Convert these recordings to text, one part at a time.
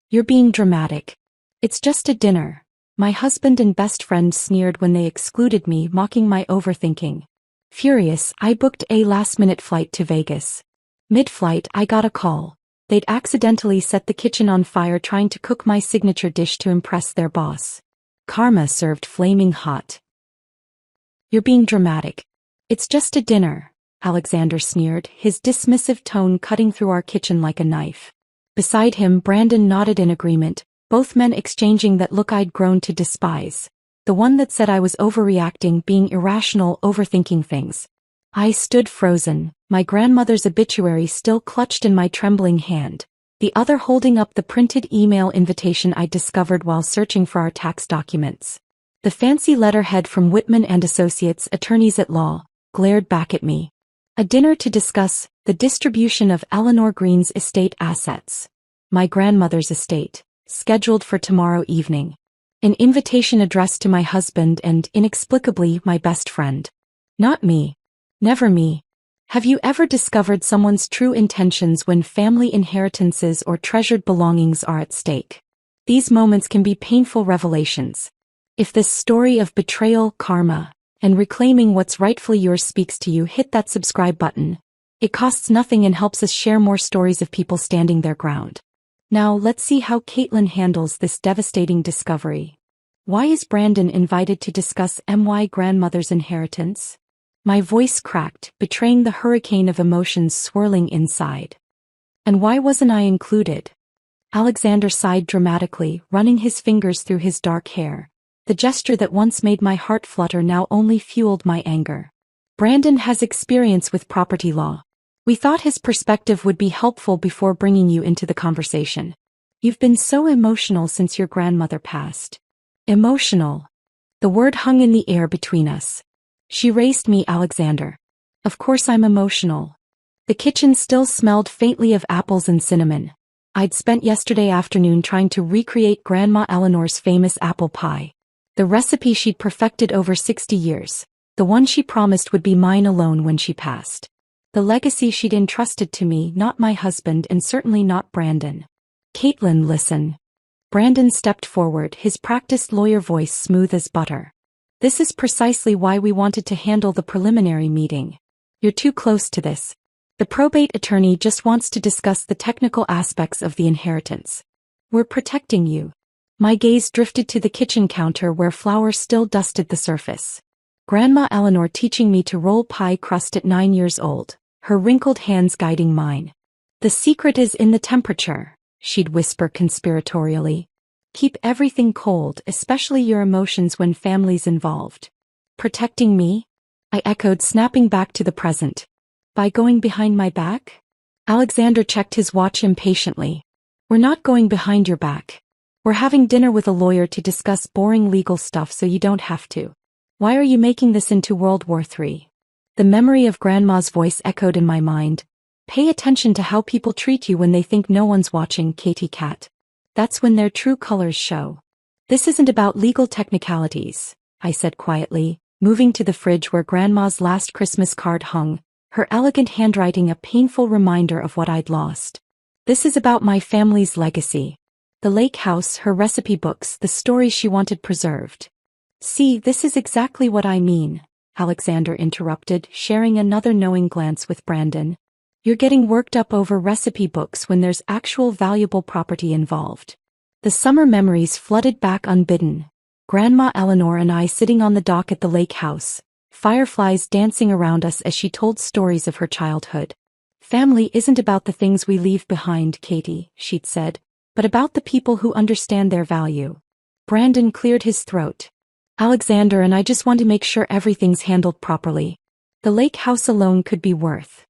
You're being dramatic. It's just a dinner. My husband and best friend sneered when they excluded me, mocking my overthinking. Furious, I booked a last-minute flight to Vegas. Mid-flight, I got a call. They'd accidentally set the kitchen on fire trying to cook my signature dish to impress their boss. Karma served flaming hot. You're being dramatic. It's just a dinner, Alexander sneered, his dismissive tone cutting through our kitchen like a knife. Beside him, Brandon nodded in agreement, both men exchanging that look I'd grown to despise. The one that said I was overreacting, being irrational, overthinking things. I stood frozen, my grandmother's obituary still clutched in my trembling hand, the other holding up the printed email invitation I discovered while searching for our tax documents. The fancy letterhead from Whitman and Associates, attorneys at law, glared back at me. A dinner to discuss the distribution of Eleanor Green's estate assets. My grandmother's estate, scheduled for tomorrow evening. An invitation addressed to my husband and, inexplicably, my best friend. Not me. Never me. Have you ever discovered someone's true intentions when family inheritances or treasured belongings are at stake? These moments can be painful revelations. If this story of betrayal, karma, and reclaiming what's rightfully yours speaks to you, hit that subscribe button. It costs nothing and helps us share more stories of people standing their ground. Now let's see how Caitlin handles this devastating discovery. Why is Brandon invited to discuss my grandmother's inheritance? My voice cracked, betraying the hurricane of emotions swirling inside. And why wasn't I included? Alexander sighed dramatically, running his fingers through his dark hair. The gesture that once made my heart flutter now only fueled my anger. Brandon has experience with property law. We thought his perspective would be helpful before bringing you into the conversation. You've been so emotional since your grandmother passed. Emotional. The word hung in the air between us. She raced me, Alexander. Of course I'm emotional. The kitchen still smelled faintly of apples and cinnamon. I'd spent yesterday afternoon trying to recreate Grandma Eleanor's famous apple pie. The recipe she'd perfected over 60 years. The one she promised would be mine alone when she passed. The legacy she'd entrusted to me, not my husband and certainly not Brandon. Caitlin, listen. Brandon stepped forward, his practiced lawyer voice smooth as butter. This is precisely why we wanted to handle the preliminary meeting. You're too close to this. The probate attorney just wants to discuss the technical aspects of the inheritance. We're protecting you. My gaze drifted to the kitchen counter where flour still dusted the surface. Grandma Eleanor teaching me to roll pie crust at 9 years old, her wrinkled hands guiding mine. The secret is in the temperature, she'd whisper conspiratorially. Keep everything cold, especially your emotions when family's involved. Protecting me? I echoed, snapping back to the present. By going behind my back? Alexander checked his watch impatiently. We're not going behind your back. We're having dinner with a lawyer to discuss boring legal stuff so you don't have to. Why are you making this into World War III? The memory of Grandma's voice echoed in my mind. Pay attention to how people treat you when they think no one's watching, Katie Cat. That's when their true colors show. This isn't about legal technicalities, I said quietly, moving to the fridge where Grandma's last Christmas card hung, her elegant handwriting a painful reminder of what I'd lost. This is about my family's legacy. The lake house, her recipe books, the stories she wanted preserved. See, this is exactly what I mean, Alexander interrupted, sharing another knowing glance with Brandon. You're getting worked up over recipe books when there's actual valuable property involved. The summer memories flooded back unbidden. Grandma Eleanor and I sitting on the dock at the lake house, fireflies dancing around us as she told stories of her childhood. Family isn't about the things we leave behind, Katie, she'd said, but about the people who understand their value. Brandon cleared his throat. Alexander and I just want to make sure everything's handled properly. The lake house alone could be worth.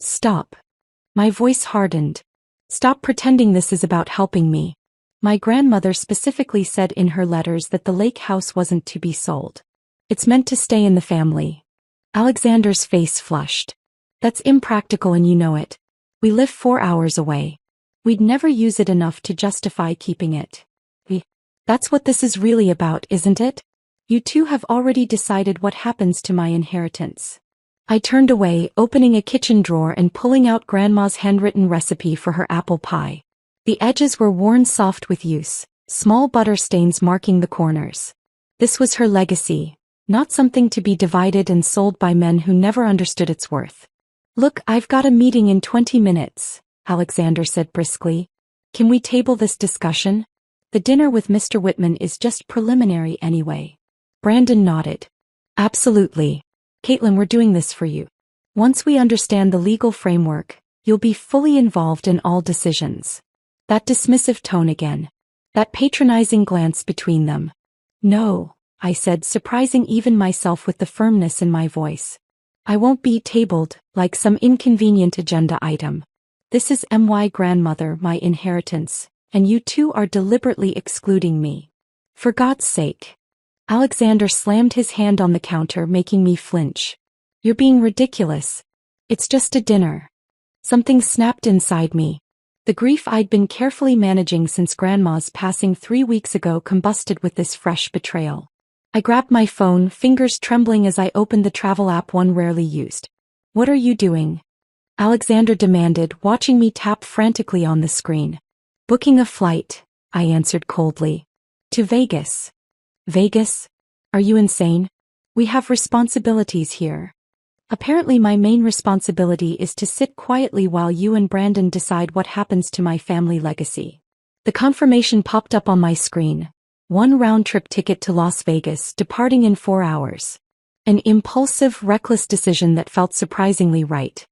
Stop. My voice hardened. Stop pretending this is about helping me. My grandmother specifically said in her letters that the lake house wasn't to be sold. It's meant to stay in the family. Alexander's face flushed. That's impractical and you know it. We live 4 hours away. We'd never use it enough to justify keeping it. That's what this is really about, isn't it? You two have already decided what happens to my inheritance. I turned away, opening a kitchen drawer and pulling out Grandma's handwritten recipe for her apple pie. The edges were worn soft with use, small butter stains marking the corners. This was her legacy, not something to be divided and sold by men who never understood its worth. "Look, I've got a meeting in 20 minutes, Alexander said briskly. "Can we table this discussion? The dinner with Mr. Whitman is just preliminary anyway." Brandon nodded. "Absolutely. Caitlin, we're doing this for you. Once we understand the legal framework, you'll be fully involved in all decisions." That dismissive tone again. That patronizing glance between them. "No," I said, surprising even myself with the firmness in my voice. "I won't be tabled like some inconvenient agenda item. This is my grandmother, my inheritance, and you two are deliberately excluding me. For God's sake." Alexander slammed his hand on the counter, making me flinch. "You're being ridiculous. It's just a dinner." Something snapped inside me. The grief I'd been carefully managing since Grandma's passing 3 weeks ago combusted with this fresh betrayal. I grabbed my phone, fingers trembling as I opened the travel app one rarely used. "What are you doing?" Alexander demanded, watching me tap frantically on the screen. "Booking a flight," I answered coldly. "To Vegas." "Vegas? Are you insane? We have responsibilities here." "Apparently my main responsibility is to sit quietly while you and Brandon decide what happens to my family legacy." The confirmation popped up on my screen. 1 round-trip ticket to Las Vegas, departing in 4 hours. An impulsive, reckless decision that felt surprisingly right.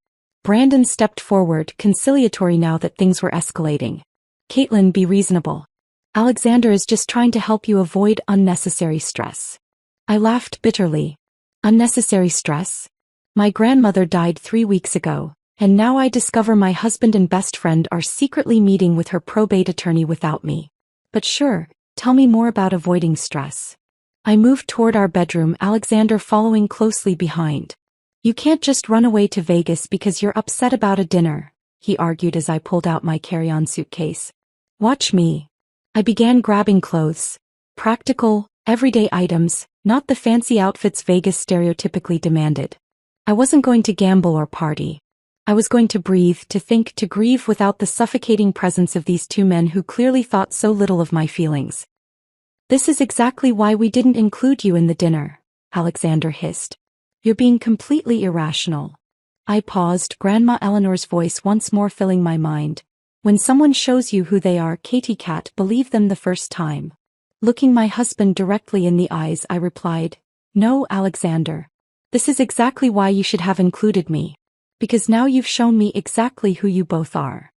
Brandon stepped forward, conciliatory now that things were escalating. "Caitlin, be reasonable. Alexander is just trying to help you avoid unnecessary stress." I laughed bitterly. Unnecessary stress? My grandmother died 3 weeks ago, and now I discover my husband and best friend are secretly meeting with her probate attorney without me. But sure, tell me more about avoiding stress. I moved toward our bedroom, Alexander following closely behind. "You can't just run away to Vegas because you're upset about a dinner," he argued as I pulled out my carry-on suitcase. "Watch me." I began grabbing clothes. Practical, everyday items, not the fancy outfits Vegas stereotypically demanded. I wasn't going to gamble or party. I was going to breathe, to think, to grieve without the suffocating presence of these 2 men who clearly thought so little of my feelings. "This is exactly why we didn't include you in the dinner," Alexander hissed. "You're being completely irrational." I paused, Grandma Eleanor's voice once more filling my mind. "When someone shows you who they are, Katie Cat, believe them the first time." Looking my husband directly in the eyes, I replied, "No, Alexander. This is exactly why you should have included me. Because now you've shown me exactly who you both are."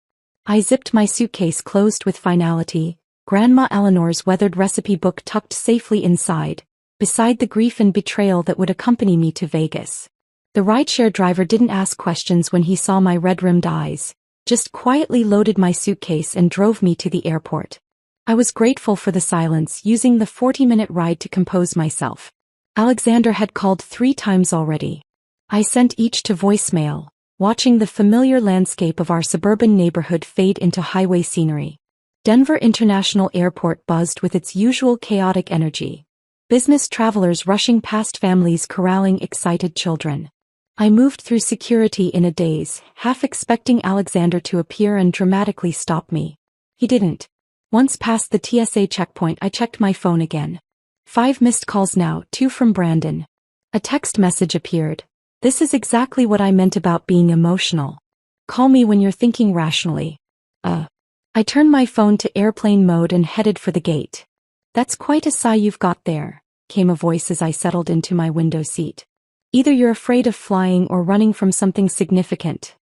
I zipped my suitcase closed with finality, Grandma Eleanor's weathered recipe book tucked safely inside, beside the grief and betrayal that would accompany me to Vegas. The rideshare driver didn't ask questions when he saw my red-rimmed eyes, just quietly loaded my suitcase and drove me to the airport. I was grateful for the silence, using the 40-minute ride to compose myself. Alexander had called 3 times already. I sent each to voicemail, watching the familiar landscape of our suburban neighborhood fade into highway scenery. Denver International Airport buzzed with its usual chaotic energy. Business travelers rushing past, families corralling excited children. I moved through security in a daze, half expecting Alexander to appear and dramatically stop me. He didn't. Once past the TSA checkpoint, I checked my phone again. 5 missed calls now, 2 from Brandon. A text message appeared. "This is exactly what I meant about being emotional. Call me when you're thinking rationally." I turned my phone to airplane mode and headed for the gate. "That's quite a sigh you've got there," came a voice as I settled into my window seat. "Either you're afraid of flying or running from something significant."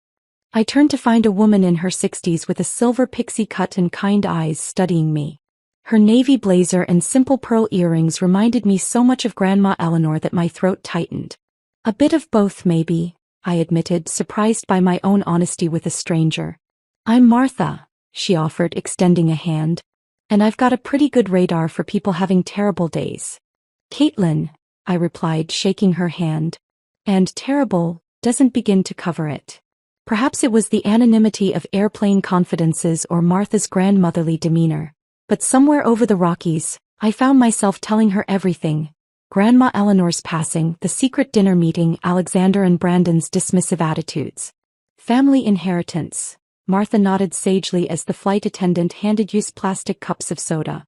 I turned to find a woman in her 60s with a silver pixie cut and kind eyes studying me. Her navy blazer and simple pearl earrings reminded me so much of Grandma Eleanor that my throat tightened. "A bit of both, maybe," I admitted, surprised by my own honesty with a stranger. "I'm Martha," she offered, extending a hand. "And I've got a pretty good radar for people having terrible days." "Caitlin," I replied, shaking her hand. "And terrible doesn't begin to cover it." Perhaps it was the anonymity of airplane confidences or Martha's grandmotherly demeanor. But somewhere over the Rockies, I found myself telling her everything. Grandma Eleanor's passing, the secret dinner meeting, Alexander and Brandon's dismissive attitudes. Family inheritance. Martha nodded sagely as the flight attendant handed us plastic cups of soda.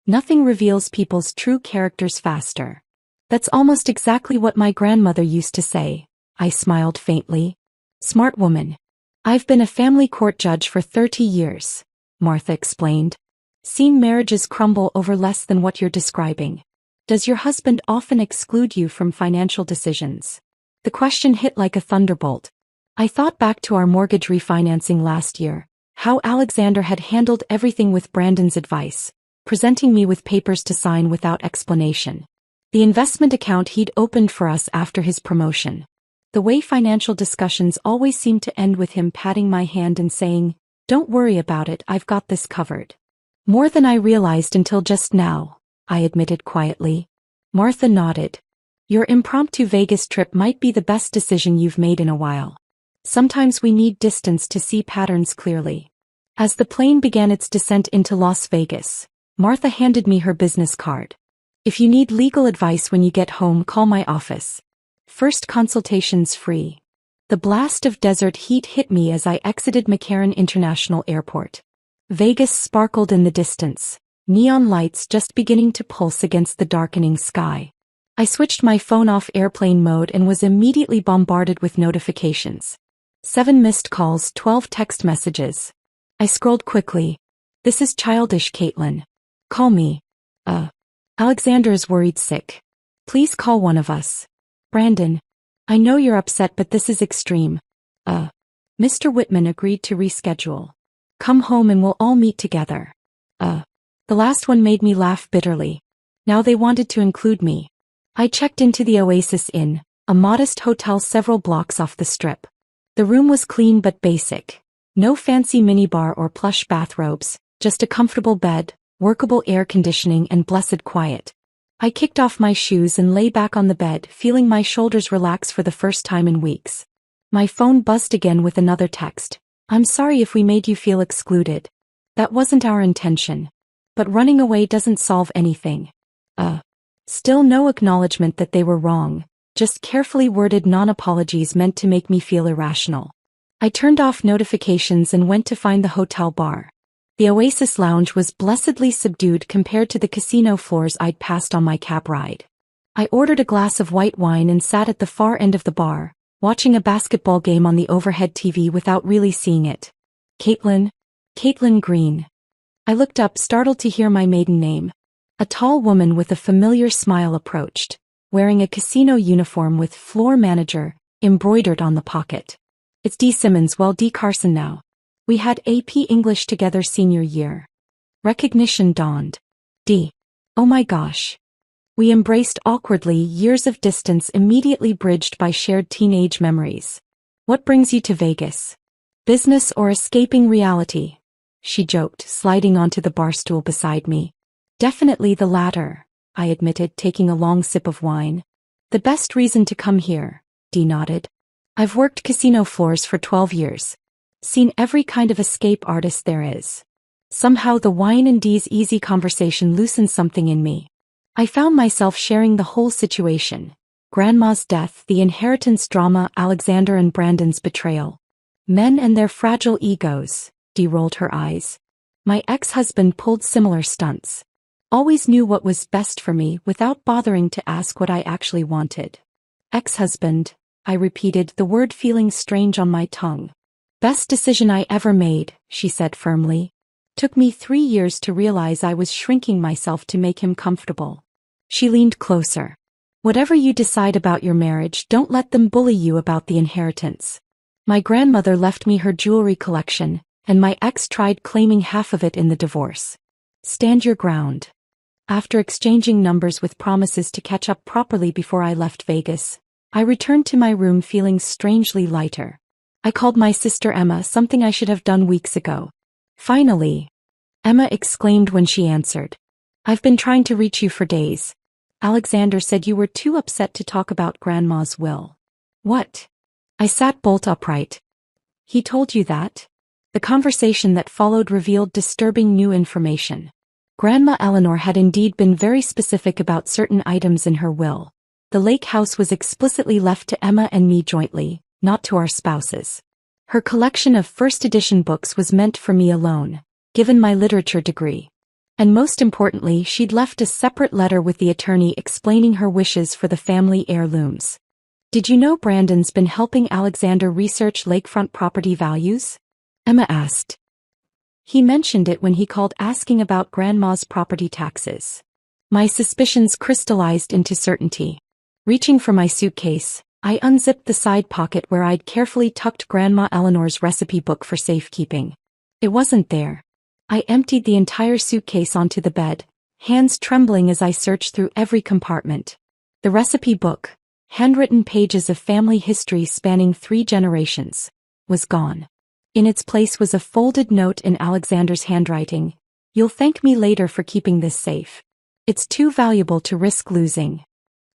Nothing reveals people's true characters faster. That's almost exactly what my grandmother used to say. I smiled faintly. Smart woman. I've been a family court judge for 30 years, Martha explained. Seen marriages crumble over less than what you're describing. Does your husband often exclude you from financial decisions? The question hit like a thunderbolt. I thought back to our mortgage refinancing last year, how Alexander had handled everything with Brandon's advice, presenting me with papers to sign without explanation. The investment account he'd opened for us after his promotion. The way financial discussions always seemed to end with him patting my hand and saying, "Don't worry about it, I've got this covered." More than I realized until just now, I admitted quietly. Martha nodded. Your impromptu Vegas trip might be the best decision you've made in a while. Sometimes we need distance to see patterns clearly. As the plane began its descent into Las Vegas, Martha handed me her business card. If you need legal advice when you get home, call my office. First consultation's free. The blast of desert heat hit me as I exited McCarran International Airport. Vegas sparkled in the distance, neon lights just beginning to pulse against the darkening sky. I switched my phone off airplane mode and was immediately bombarded with notifications. 7 missed calls, 12 text messages. I scrolled quickly. This is childish, Caitlin. Call me. Alexander is worried sick. Please call one of us. Brandon. I know you're upset, but this is extreme. Mr. Whitman agreed to reschedule. Come home and we'll all meet together. The last one made me laugh bitterly. Now they wanted to include me. I checked into the Oasis Inn, a modest hotel several blocks off the strip. The room was clean but basic. No fancy minibar or plush bathrobes, just a comfortable bed, workable air conditioning and blessed quiet. I kicked off my shoes and lay back on the bed, feeling my shoulders relax for the first time in weeks. My phone buzzed again with another text. I'm sorry if we made you feel excluded. That wasn't our intention. But running away doesn't solve anything. Still no acknowledgement that they were wrong, just carefully worded non-apologies meant to make me feel irrational. I turned off notifications and went to find the hotel bar. The Oasis Lounge was blessedly subdued compared to the casino floors I'd passed on my cab ride. I ordered a glass of white wine and sat at the far end of the bar, watching a basketball game on the overhead TV without really seeing it. Caitlin Green. I looked up, startled to hear my maiden name. A tall woman with a familiar smile approached, wearing a casino uniform with floor manager embroidered on the pocket. It's D. Simmons, well, D. Carson now. We had AP English together senior year. Recognition dawned. D. Oh my gosh. We embraced awkwardly, years of distance immediately bridged by shared teenage memories. What brings you to Vegas? Business or escaping reality? She joked, sliding onto the bar stool beside me. Definitely the latter, I admitted, taking a long sip of wine. The best reason to come here, Dee nodded. I've worked casino floors for 12 years. Seen every kind of escape artist there is. Somehow the wine and Dee's easy conversation loosened something in me. I found myself sharing the whole situation. Grandma's death, the inheritance drama, Alexander and Brandon's betrayal. Men and their fragile egos, Dee rolled her eyes. My ex-husband pulled similar stunts. Always knew what was best for me without bothering to ask what I actually wanted. Ex-husband, I repeated, the word feeling strange on my tongue. Best decision I ever made, she said firmly. Took me 3 years to realize I was shrinking myself to make him comfortable. She leaned closer. Whatever you decide about your marriage, don't let them bully you about the inheritance. My grandmother left me her jewelry collection, and my ex tried claiming half of it in the divorce. Stand your ground. After exchanging numbers with promises to catch up properly before I left Vegas, I returned to my room feeling strangely lighter. I called my sister Emma, something I should have done weeks ago. Finally, Emma exclaimed when she answered. I've been trying to reach you for days. Alexander said you were too upset to talk about Grandma's will. What? I sat bolt upright. He told you that? The conversation that followed revealed disturbing new information. Grandma Eleanor had indeed been very specific about certain items in her will. The lake house was explicitly left to Emma and me jointly, not to our spouses. Her collection of first edition books was meant for me alone, given my literature degree. And most importantly, she'd left a separate letter with the attorney explaining her wishes for the family heirlooms. Did you know Brandon's been helping Alexander research lakefront property values? Emma asked. He mentioned it when he called asking about Grandma's property taxes. My suspicions crystallized into certainty. Reaching for my suitcase, I unzipped the side pocket where I'd carefully tucked Grandma Eleanor's recipe book for safekeeping. It wasn't there. I emptied the entire suitcase onto the bed, hands trembling as I searched through every compartment. The recipe book, handwritten pages of family history spanning 3 generations, was gone. In its place was a folded note in Alexander's handwriting. "You'll thank me later for keeping this safe. It's too valuable to risk losing."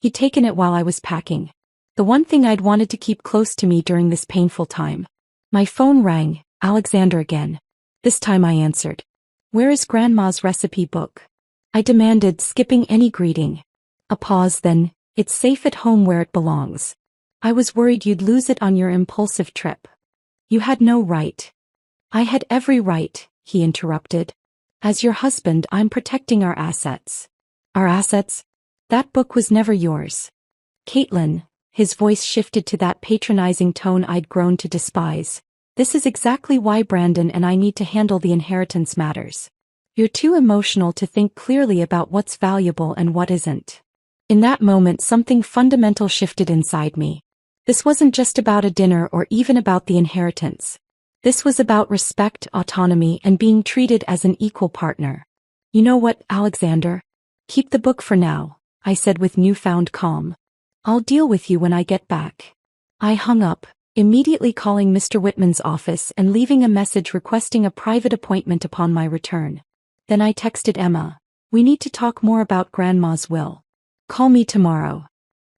He'd taken it while I was packing. The one thing I'd wanted to keep close to me during this painful time. My phone rang, Alexander again. This time I answered. "Where is Grandma's recipe book?" I demanded, skipping any greeting. A pause, then, "It's safe at home where it belongs. I was worried you'd lose it on your impulsive trip." "You had no right." "I had every right," he interrupted. "As your husband, I'm protecting our assets." "Our assets? That book was never yours." "Caitlin," his voice shifted to that patronizing tone I'd grown to despise. "This is exactly why Brandon and I need to handle the inheritance matters. You're too emotional to think clearly about what's valuable and what isn't." In that moment, something fundamental shifted inside me. This wasn't just about a dinner or even about the inheritance. This was about respect, autonomy, and being treated as an equal partner. "You know what, Alexander? Keep the book for now," I said with newfound calm. "I'll deal with you when I get back." I hung up, immediately calling Mr. Whitman's office and leaving a message requesting a private appointment upon my return. Then I texted Emma. "We need to talk more about Grandma's will. Call me tomorrow."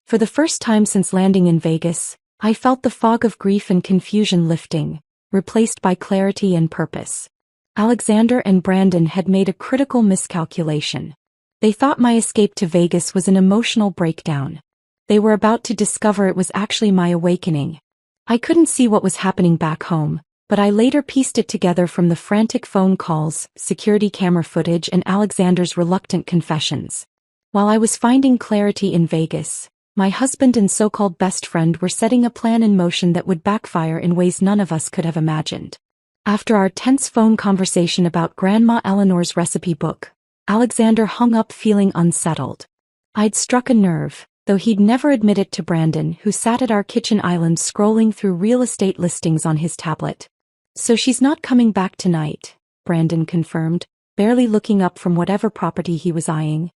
For the first time since landing in Vegas, I felt the fog of grief and confusion lifting, replaced by clarity and purpose. Alexander and Brandon had made a critical miscalculation. They thought my escape to Vegas was an emotional breakdown. They were about to discover it was actually my awakening. I couldn't see what was happening back home, but I later pieced it together from the frantic phone calls, security camera footage, and Alexander's reluctant confessions. While I was finding clarity in Vegas, my husband and so-called best friend were setting a plan in motion that would backfire in ways none of us could have imagined. After our tense phone conversation about Grandma Eleanor's recipe book, Alexander hung up feeling unsettled. I'd struck a nerve, though he'd never admit it to Brandon, who sat at our kitchen island scrolling through real estate listings on his tablet. "So she's not coming back tonight," Brandon confirmed, barely looking up from whatever property he was eyeing.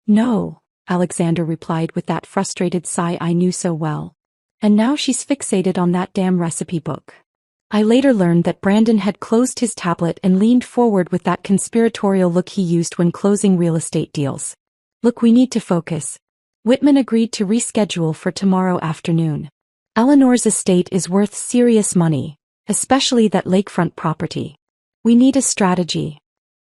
"No," Alexander replied with that frustrated sigh I knew so well. "And now she's fixated on that damn recipe book." I later learned that Brandon had closed his tablet and leaned forward with that conspiratorial look he used when closing real estate deals. "Look, we need to focus." Whitman agreed to reschedule for tomorrow afternoon. "Eleanor's estate is worth serious money, especially that lakefront property. We need a strategy."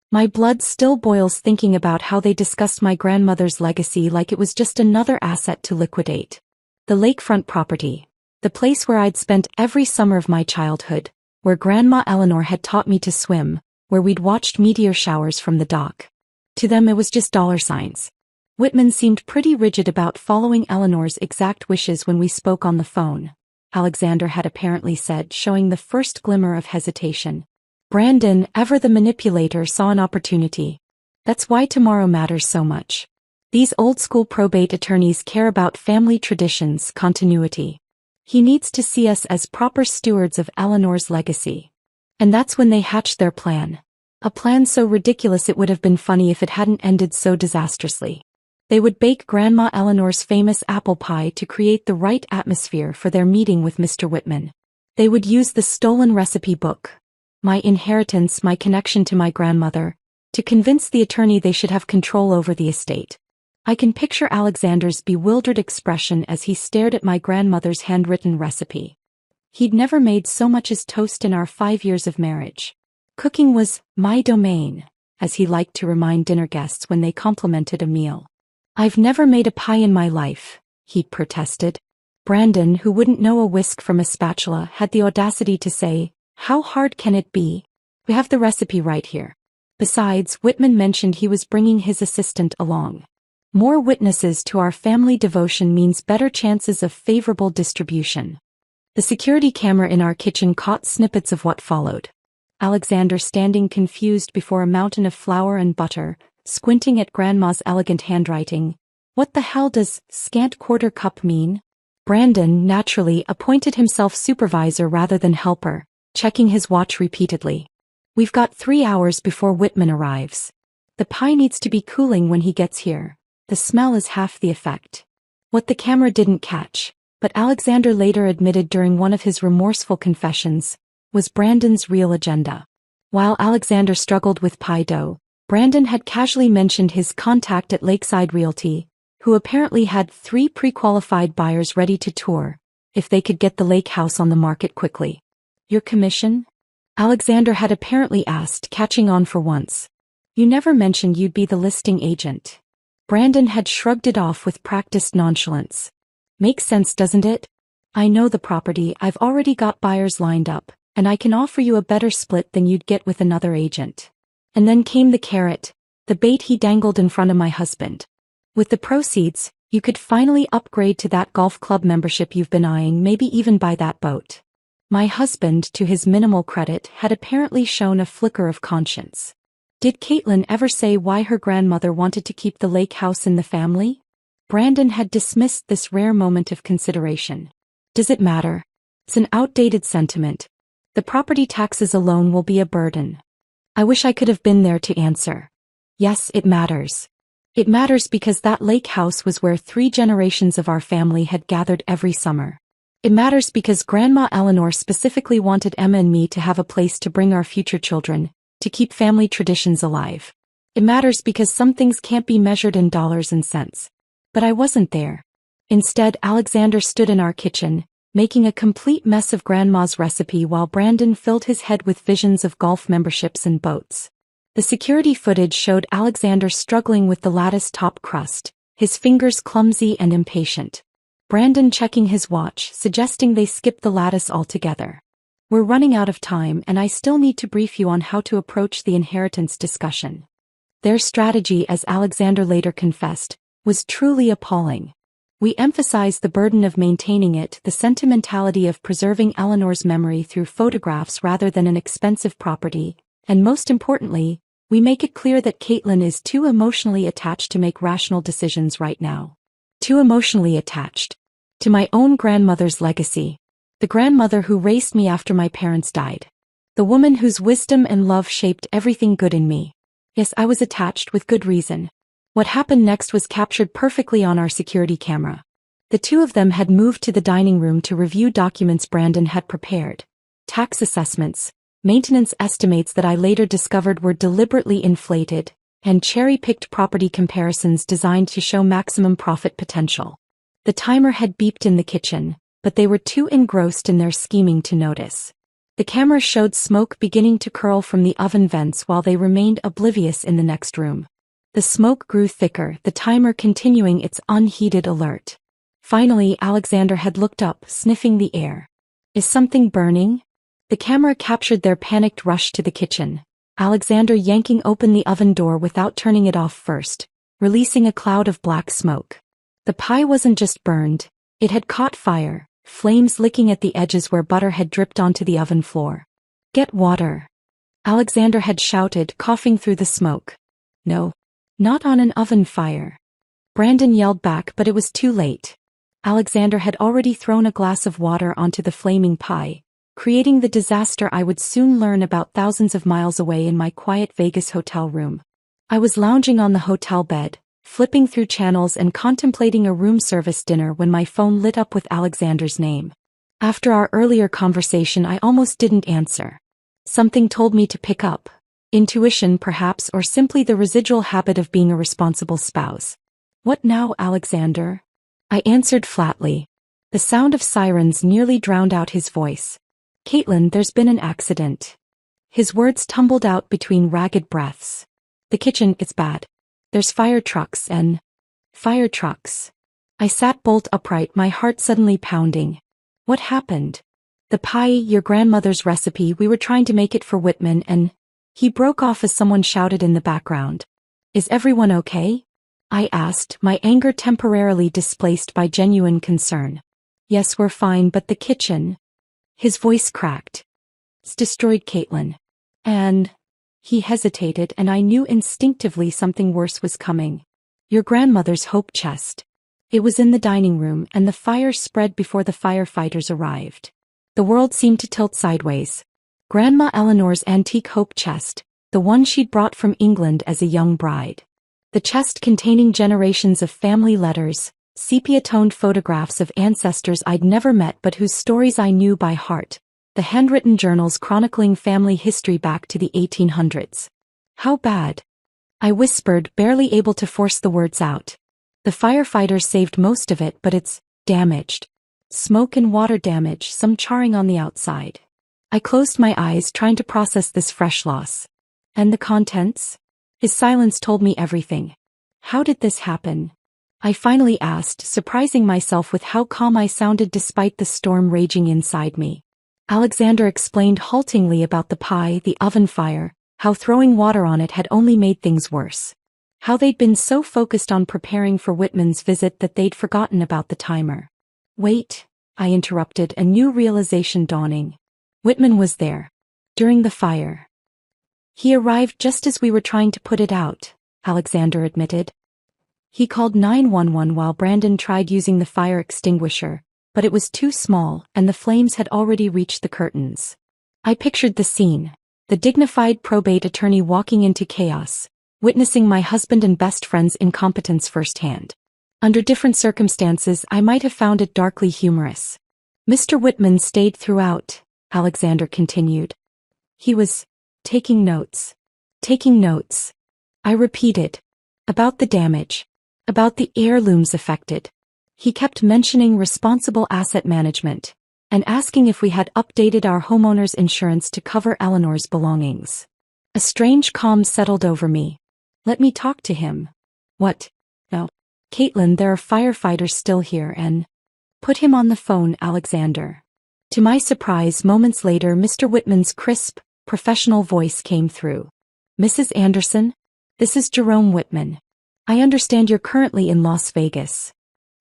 My blood still boils thinking about how they discussed my grandmother's legacy like it was just another asset to liquidate. The lakefront property, the place where I'd spent every summer of my childhood, where Grandma Eleanor had taught me to swim, where we'd watched meteor showers from the dock. To them it was just dollar signs. Whitman seemed pretty rigid about following Eleanor's exact wishes when we spoke on the phone, Alexander had apparently said, showing the first glimmer of hesitation. Brandon, ever the manipulator, saw an opportunity. "That's why tomorrow matters so much. These old-school probate attorneys care about family traditions, continuity. He needs to see us as proper stewards of Eleanor's legacy." And that's when they hatched their plan. A plan so ridiculous it would have been funny if it hadn't ended so disastrously. They would bake Grandma Eleanor's famous apple pie to create the right atmosphere for their meeting with Mr. Whitman. They would use the stolen recipe book, my inheritance, my connection to my grandmother, to convince the attorney they should have control over the estate. I can picture Alexander's bewildered expression as he stared at my grandmother's handwritten recipe. He'd never made so much as toast in our 5 years of marriage. Cooking was my domain, as he liked to remind dinner guests when they complimented a meal. "I've never made a pie in my life," he'd protested. Brandon, who wouldn't know a whisk from a spatula, had the audacity to say, How hard can it be? We have the recipe right here. Besides, Whitman mentioned he was bringing his assistant along. More witnesses to our family devotion means better chances of favorable distribution. The security camera in our kitchen caught snippets of what followed. Alexander standing confused before a mountain of flour and butter, squinting at Grandma's elegant handwriting. What the hell does scant quarter cup mean? Brandon, naturally, appointed himself supervisor rather than helper, checking his watch repeatedly. We've got 3 hours before Whitman arrives. The pie needs to be cooling when he gets here. The smell is half the effect. What the camera didn't catch, but Alexander later admitted during one of his remorseful confessions, was Brandon's real agenda. While Alexander struggled with pie dough, Brandon had casually mentioned his contact at Lakeside Realty, who apparently had 3 pre-qualified buyers ready to tour, if they could get the lake house on the market quickly. Your commission? Alexander had apparently asked, catching on for once. You never mentioned you'd be the listing agent. Brandon had shrugged it off with practiced nonchalance. Makes sense, doesn't it? I know the property, I've already got buyers lined up, and I can offer you a better split than you'd get with another agent. And then came the carrot, the bait he dangled in front of my husband. With the proceeds, you could finally upgrade to that golf club membership you've been eyeing, maybe even buy that boat. My husband, to his minimal credit, had apparently shown a flicker of conscience. Did Caitlin ever say why her grandmother wanted to keep the lake house in the family? Brandon had dismissed this rare moment of consideration. Does it matter? It's an outdated sentiment. The property taxes alone will be a burden. I wish I could have been there to answer. Yes, it matters. It matters because that lake house was where 3 generations of our family had gathered every summer. It matters because Grandma Eleanor specifically wanted Emma and me to have a place to bring our future children, to keep family traditions alive. It matters because some things can't be measured in dollars and cents. But I wasn't there. Instead, Alexander stood in our kitchen, making a complete mess of Grandma's recipe while Brandon filled his head with visions of golf memberships and boats. The security footage showed Alexander struggling with the lattice top crust, his fingers clumsy and impatient. Brandon checking his watch, suggesting they skip the lattice altogether. We're running out of time and I still need to brief you on how to approach the inheritance discussion. Their strategy, as Alexander later confessed, was truly appalling. We emphasized the burden of maintaining it, the sentimentality of preserving Eleanor's memory through photographs rather than an expensive property, and most importantly, we make it clear that Caitlin is too emotionally attached to make rational decisions right now. Too emotionally attached. To my own grandmother's legacy. The grandmother who raised me after my parents died. The woman whose wisdom and love shaped everything good in me. Yes, I was attached with good reason. What happened next was captured perfectly on our security camera. The 2 of them had moved to the dining room to review documents Brandon had prepared. Tax assessments, maintenance estimates that I later discovered were deliberately inflated, and cherry-picked property comparisons designed to show maximum profit potential. The timer had beeped in the kitchen, but they were too engrossed in their scheming to notice. The camera showed smoke beginning to curl from the oven vents while they remained oblivious in the next room. The smoke grew thicker, the timer continuing its unheeded alert. Finally, Alexander had looked up, sniffing the air. Is something burning? The camera captured their panicked rush to the kitchen. Alexander yanking open the oven door without turning it off first, releasing a cloud of black smoke. The pie wasn't just burned, it had caught fire, flames licking at the edges where butter had dripped onto the oven floor. Get water. Alexander had shouted, coughing through the smoke. No. Not on an oven fire. Brandon yelled back, but it was too late. Alexander had already thrown a glass of water onto the flaming pie, creating the disaster I would soon learn about thousands of miles away in my quiet Vegas hotel room. I was lounging on the hotel bed, flipping through channels and contemplating a room service dinner when my phone lit up with Alexander's name. After our earlier conversation, I almost didn't answer. Something told me to pick up. Intuition, perhaps, or simply the residual habit of being a responsible spouse. What now, Alexander? I answered flatly. The sound of sirens nearly drowned out his voice. Caitlin, there's been an accident. His words tumbled out between ragged breaths. The kitchen, it's bad. There's fire trucks and... Fire trucks. I sat bolt upright, my heart suddenly pounding. What happened? The pie, your grandmother's recipe, we were trying to make it for Whitman and... He broke off as someone shouted in the background. Is everyone okay? I asked, my anger temporarily displaced by genuine concern. Yes, we're fine, but the kitchen... His voice cracked. It's destroyed, Caitlin. And... He hesitated, and I knew instinctively something worse was coming. Your grandmother's hope chest. It was in the dining room, and the fire spread before the firefighters arrived. The world seemed to tilt sideways. Grandma Eleanor's antique hope chest, the one she'd brought from England as a young bride. The chest containing generations of family letters, sepia-toned photographs of ancestors I'd never met but whose stories I knew by heart. The handwritten journals chronicling family history back to the 1800s. How bad? I whispered, barely able to force the words out. The firefighters saved most of it, but it's damaged. Smoke and water damage, some charring on the outside. I closed my eyes, trying to process this fresh loss. And the contents? His silence told me everything. How did this happen? I finally asked, surprising myself with how calm I sounded despite the storm raging inside me. Alexander explained haltingly about the pie, the oven fire, how throwing water on it had only made things worse. How they'd been so focused on preparing for Whitman's visit that they'd forgotten about the timer. Wait, I interrupted, a new realization dawning. Whitman was there. During the fire. He arrived just as we were trying to put it out, Alexander admitted. He called 911 while Brandon tried using the fire extinguisher, but it was too small and the flames had already reached the curtains. I pictured the scene, the dignified probate attorney walking into chaos, witnessing my husband and best friend's incompetence firsthand. Under different circumstances, I might have found it darkly humorous. Mr. Whitman stayed throughout, Alexander continued. He was taking notes. Taking notes. I repeated. About the damage. About the heirlooms affected. He kept mentioning responsible asset management, and asking if we had updated our homeowner's insurance to cover Eleanor's belongings. A strange calm settled over me. Let me talk to him. What? No. Caitlin, there are firefighters still here and... Put him on the phone, Alexander. To my surprise, moments later, Mr. Whitman's crisp, professional voice came through. Mrs. Anderson? This is Jerome Whitman. I understand you're currently in Las Vegas.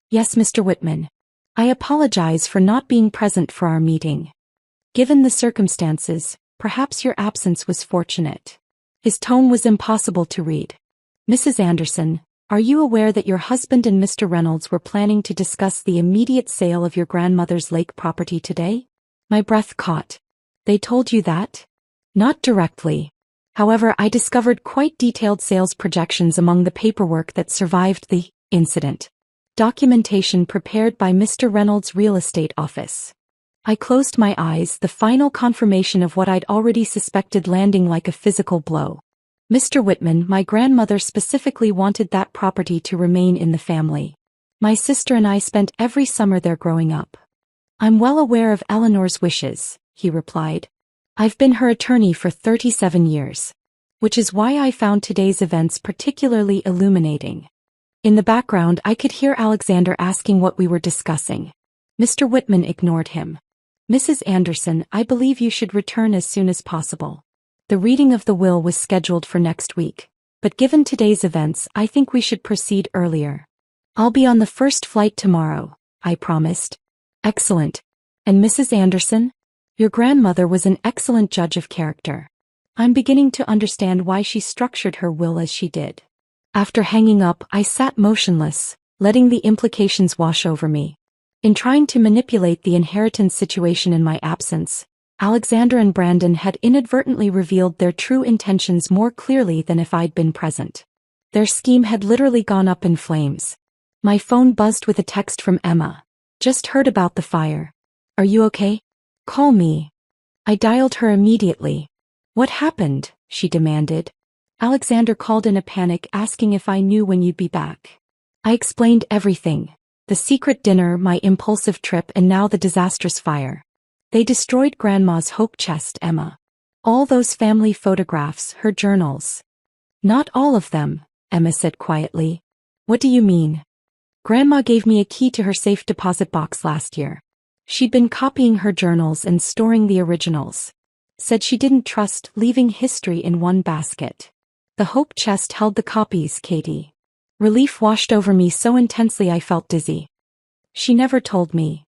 Yes, Mr. Whitman. I apologize for not being present for our meeting. Given the circumstances, perhaps your absence was fortunate. His tone was impossible to read. Mrs. Anderson, are you aware that your husband and Mr. Reynolds were planning to discuss the immediate sale of your grandmother's lake property today? My breath caught. They told you that? Not directly. However, I discovered quite detailed sales projections among the paperwork that survived the incident. Documentation prepared by Mr. Reynolds' real estate office. I closed my eyes, the final confirmation of what I'd already suspected landing like a physical blow. Mr. Whitman, my grandmother specifically wanted that property to remain in the family. My sister and I spent every summer there growing up. I'm well aware of Eleanor's wishes, he replied. I've been her attorney for 37 years. Which is why I found today's events particularly illuminating. In the background, I could hear Alexander asking what we were discussing. Mr. Whitman ignored him. Mrs. Anderson, I believe you should return as soon as possible. The reading of the will was scheduled for next week, but given today's events, I think we should proceed earlier. I'll be on the first flight tomorrow, I promised. Excellent. And Mrs. Anderson? Your grandmother was an excellent judge of character. I'm beginning to understand why she structured her will as she did. After hanging up, I sat motionless, letting the implications wash over me. In trying to manipulate the inheritance situation in my absence, Alexander and Brandon had inadvertently revealed their true intentions more clearly than if I'd been present. Their scheme had literally gone up in flames. My phone buzzed with a text from Emma. Just heard about the fire. Are you okay? Call me. I dialed her immediately. What happened? She demanded. Alexander called in a panic, asking if I knew when you'd be back. I explained everything. The secret dinner, my impulsive trip, and now the disastrous fire. They destroyed Grandma's hope chest, Emma. All those family photographs, her journals. Not all of them, Emma said quietly. What do you mean? Grandma gave me a key to her safe deposit box last year. She'd been copying her journals and storing the originals. Said she didn't trust leaving history in one basket. The hope chest held the copies, Katie. Relief washed over me so intensely I felt dizzy. She never told me.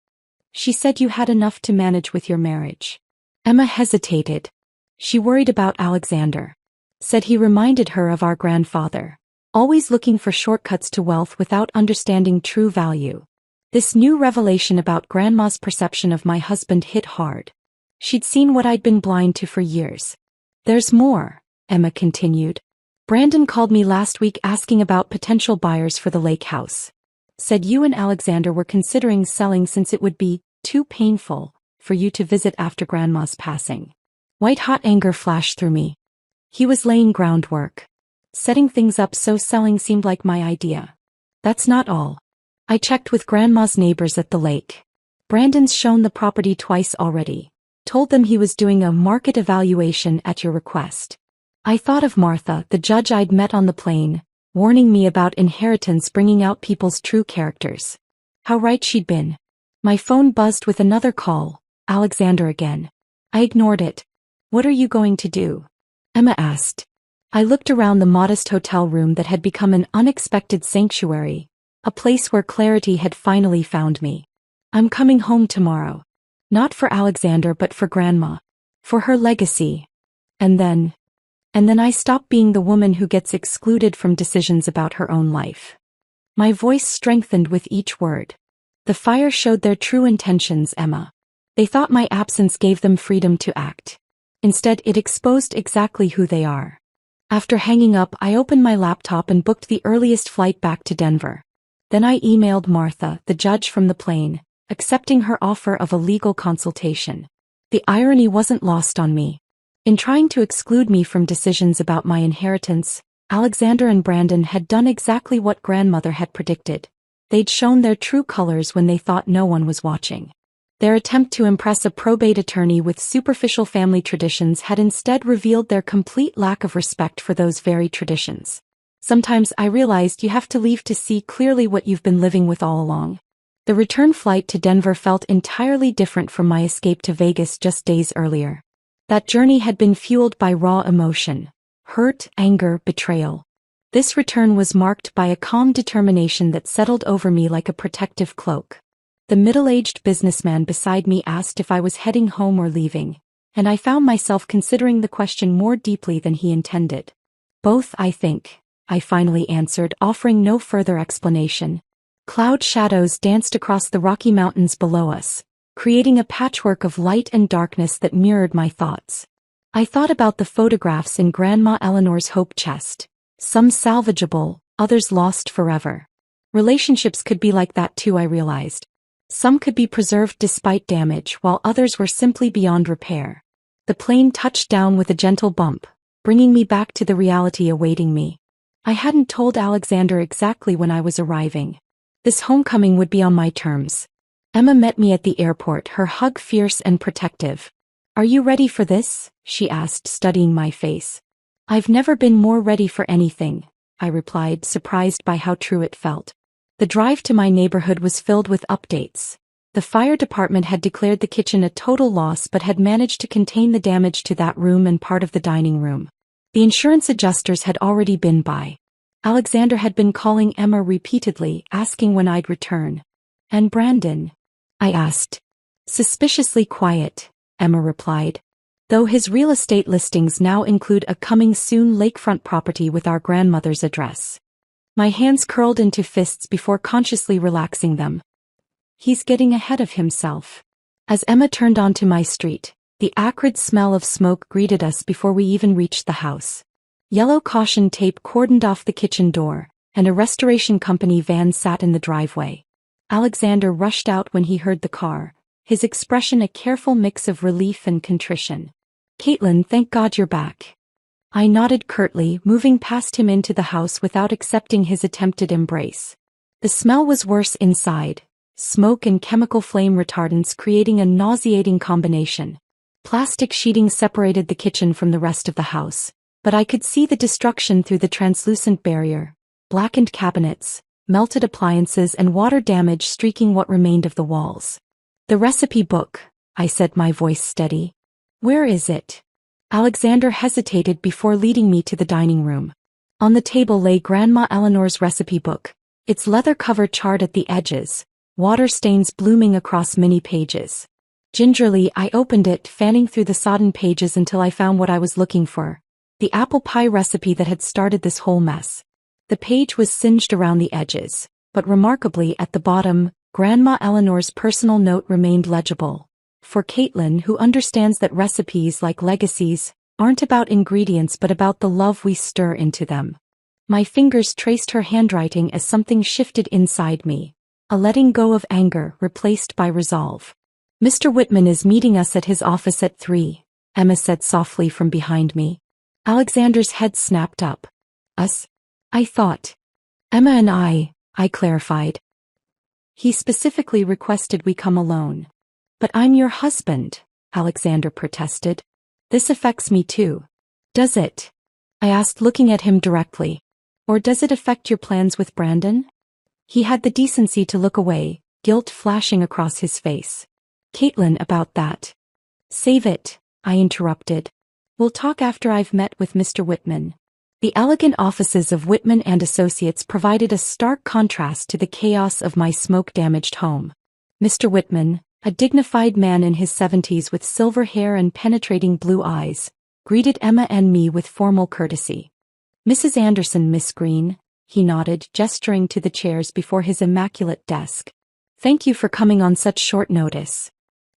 She said you had enough to manage with your marriage. Emma hesitated. She worried about Alexander. Said he reminded her of our grandfather. Always looking for shortcuts to wealth without understanding true value. This new revelation about Grandma's perception of my husband hit hard. She'd seen what I'd been blind to for years. There's more, Emma continued. Brandon called me last week asking about potential buyers for the lake house. Said you and Alexander were considering selling since it would be too painful for you to visit after Grandma's passing. White-hot anger flashed through me. He was laying groundwork. Setting things up so selling seemed like my idea. That's not all. I checked with Grandma's neighbors at the lake. Brandon's shown the property twice already. Told them he was doing a market evaluation at your request. I thought of Martha, the judge I'd met on the plane, warning me about inheritance bringing out people's true characters. How right she'd been. My phone buzzed with another call, Alexander again. I ignored it. What are you going to do? Emma asked. I looked around the modest hotel room that had become an unexpected sanctuary, a place where clarity had finally found me. I'm coming home tomorrow. Not for Alexander but for Grandma. For her legacy. And then I stop being the woman who gets excluded from decisions about her own life. My voice strengthened with each word. The fire showed their true intentions, Emma. They thought my absence gave them freedom to act. Instead, it exposed exactly who they are. After hanging up, I opened my laptop and booked the earliest flight back to Denver. Then I emailed Martha, the judge from the plane, accepting her offer of a legal consultation. The irony wasn't lost on me. In trying to exclude me from decisions about my inheritance, Alexander and Brandon had done exactly what grandmother had predicted. They'd shown their true colors when they thought no one was watching. Their attempt to impress a probate attorney with superficial family traditions had instead revealed their complete lack of respect for those very traditions. Sometimes I realized you have to leave to see clearly what you've been living with all along. The return flight to Denver felt entirely different from my escape to Vegas just days earlier. That journey had been fueled by raw emotion. Hurt, anger, betrayal. This return was marked by a calm determination that settled over me like a protective cloak. The middle-aged businessman beside me asked if I was heading home or leaving, and I found myself considering the question more deeply than he intended. Both, I think, I finally answered, offering no further explanation. Cloud shadows danced across the Rocky Mountains below us, creating a patchwork of light and darkness that mirrored my thoughts. I thought about the photographs in Grandma Eleanor's hope chest, some salvageable, others lost forever. Relationships could be like that too, I realized. Some could be preserved despite damage, while others were simply beyond repair. The plane touched down with a gentle bump, bringing me back to the reality awaiting me. I hadn't told Alexander exactly when I was arriving. This homecoming would be on my terms. Emma met me at the airport, her hug fierce and protective. Are you ready for this? She asked, studying my face. I've never been more ready for anything, I replied, surprised by how true it felt. The drive to my neighborhood was filled with updates. The fire department had declared the kitchen a total loss but had managed to contain the damage to that room and part of the dining room. The insurance adjusters had already been by. Alexander had been calling Emma repeatedly, asking when I'd return. And Brandon? I asked. Suspiciously quiet, Emma replied. Though his real estate listings now include a coming-soon lakefront property with our grandmother's address. My hands curled into fists before consciously relaxing them. He's getting ahead of himself. As Emma turned onto my street, the acrid smell of smoke greeted us before we even reached the house. Yellow caution tape cordoned off the kitchen door, and a restoration company van sat in the driveway. Alexander rushed out when he heard the car, his expression a careful mix of relief and contrition. Caitlin, thank God you're back. I nodded curtly, moving past him into the house without accepting his attempted embrace. The smell was worse inside, smoke and chemical flame retardants creating a nauseating combination. Plastic sheeting separated the kitchen from the rest of the house, but I could see the destruction through the translucent barrier, blackened cabinets, melted appliances and water damage streaking what remained of the walls. The recipe book, I said, my voice steady. Where is it? Alexander hesitated before leading me to the dining room. On the table lay Grandma Eleanor's recipe book, its leather cover charred at the edges, water stains blooming across many pages. Gingerly, I opened it, fanning through the sodden pages until I found what I was looking for. The apple pie recipe that had started this whole mess. The page was singed around the edges, but remarkably at the bottom, Grandma Eleanor's personal note remained legible. For Caitlin, who understands that recipes, like legacies, aren't about ingredients but about the love we stir into them. My fingers traced her handwriting as something shifted inside me. A letting go of anger replaced by resolve. Mr. Whitman is meeting us at his office at 3, Emma said softly from behind me. Alexander's head snapped up. Us? I thought. Emma and I clarified. He specifically requested we come alone. But I'm your husband, Alexander protested. This affects me too. Does it? I asked, looking at him directly. Or does it affect your plans with Brandon? He had the decency to look away, guilt flashing across his face. Caitlin, about that. Save it, I interrupted. We'll talk after I've met with Mr. Whitman. The elegant offices of Whitman and Associates provided a stark contrast to the chaos of my smoke-damaged home. Mr. Whitman, a dignified man in his 70s with silver hair and penetrating blue eyes, greeted Emma and me with formal courtesy. Mrs. Anderson, Miss Green, he nodded, gesturing to the chairs before his immaculate desk. Thank you for coming on such short notice.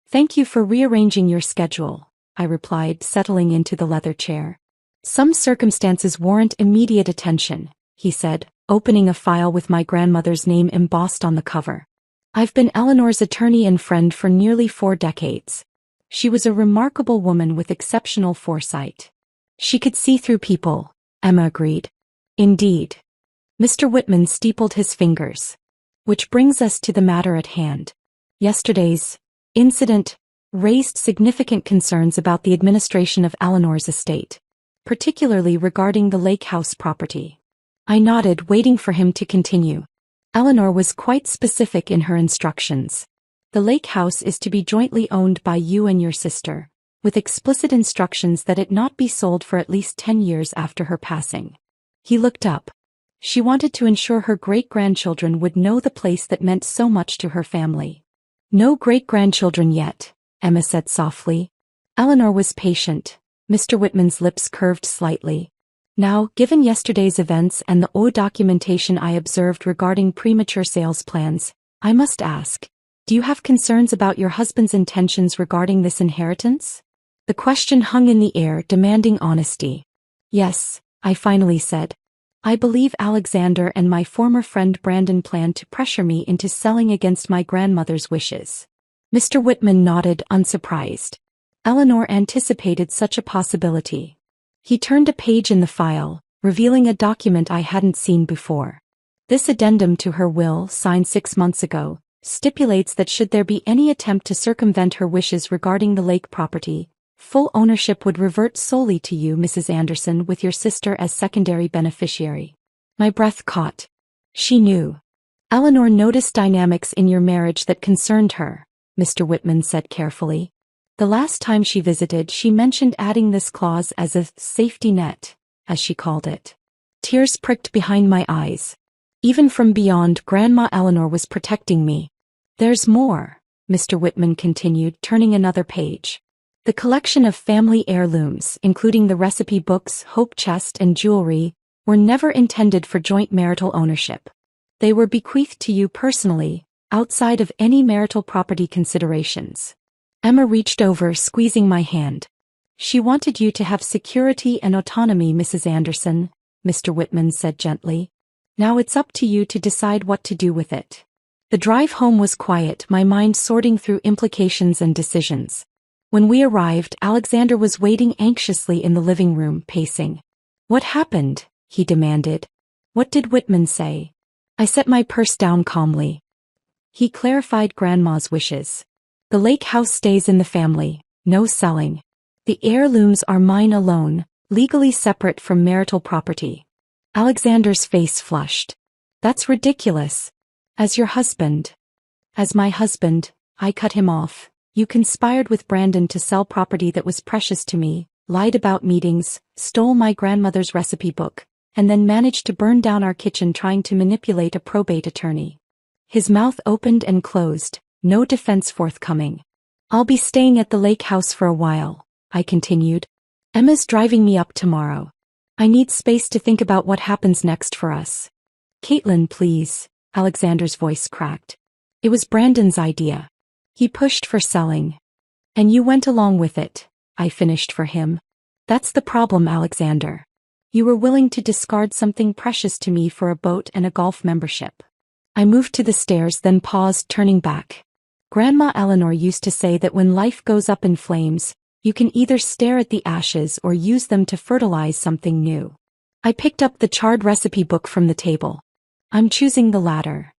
Thank you for rearranging your schedule, I replied, settling into the leather chair. Some circumstances warrant immediate attention, he said, opening a file with my grandmother's name embossed on the cover. I've been Eleanor's attorney and friend for nearly 4 decades. She was a remarkable woman with exceptional foresight. She could see through people, Emma agreed. Indeed. Mr. Whitman steepled his fingers. Which brings us to the matter at hand. Yesterday's incident raised significant concerns about the administration of Eleanor's estate, particularly regarding the Lake House property. I nodded, waiting for him to continue. Eleanor was quite specific in her instructions. The Lake House is to be jointly owned by you and your sister, with explicit instructions that it not be sold for at least 10 years after her passing. He looked up. She wanted to ensure her great-grandchildren would know the place that meant so much to her family. No great-grandchildren yet, Emma said softly. Eleanor was patient. Mr. Whitman's lips curved slightly. Now, given yesterday's events and the old documentation I observed regarding premature sales plans, I must ask, do you have concerns about your husband's intentions regarding this inheritance? The question hung in the air, demanding honesty. Yes, I finally said. I believe Alexander and my former friend Brandon planned to pressure me into selling against my grandmother's wishes. Mr. Whitman nodded, unsurprised. Eleanor anticipated such a possibility. He turned a page in the file, revealing a document I hadn't seen before. This addendum to her will, signed 6 months ago, stipulates that should there be any attempt to circumvent her wishes regarding the lake property, full ownership would revert solely to you, Mrs. Anderson, with your sister as secondary beneficiary. My breath caught. She knew. Eleanor noticed dynamics in your marriage that concerned her, Mr. Whitman said carefully. The last time she visited, she mentioned adding this clause as a safety net, as she called it. Tears pricked behind my eyes. Even from beyond, Grandma Eleanor was protecting me. There's more, Mr. Whitman continued, turning another page. The collection of family heirlooms, including the recipe books, hope chest, and jewelry, were never intended for joint marital ownership. They were bequeathed to you personally, outside of any marital property considerations. Emma reached over, squeezing my hand. She wanted you to have security and autonomy, Mrs. Anderson, Mr. Whitman said gently. Now it's up to you to decide what to do with it. The drive home was quiet, my mind sorting through implications and decisions. When we arrived, Alexander was waiting anxiously in the living room, pacing. What happened? He demanded. What did Whitman say? I set my purse down calmly. He clarified Grandma's wishes. The lake house stays in the family, no selling. The heirlooms are mine alone, legally separate from marital property. Alexander's face flushed. That's ridiculous. As your husband. As my husband, I cut him off. You conspired with Brandon to sell property that was precious to me, lied about meetings, stole my grandmother's recipe book, and then managed to burn down our kitchen trying to manipulate a probate attorney. His mouth opened and closed, no defense forthcoming. I'll be staying at the lake house for a while, I continued. Emma's driving me up tomorrow. I need space to think about what happens next for us. Caitlin, please, Alexander's voice cracked. It was Brandon's idea. He pushed for selling. And you went along with it, I finished for him. That's the problem, Alexander. You were willing to discard something precious to me for a boat and a golf membership. I moved to the stairs, then paused, turning back. Grandma Eleanor used to say that when life goes up in flames, you can either stare at the ashes or use them to fertilize something new. I picked up the charred recipe book from the table. I'm choosing the latter.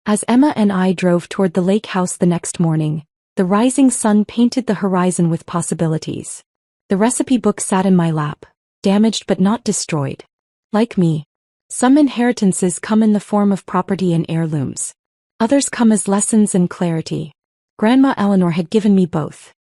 As Emma and I drove toward the lake house the next morning, the rising sun painted the horizon with possibilities. The recipe book sat in my lap, damaged but not destroyed. Like me, some inheritances come in the form of property and heirlooms. Others come as lessons and clarity. Grandma Eleanor had given me both.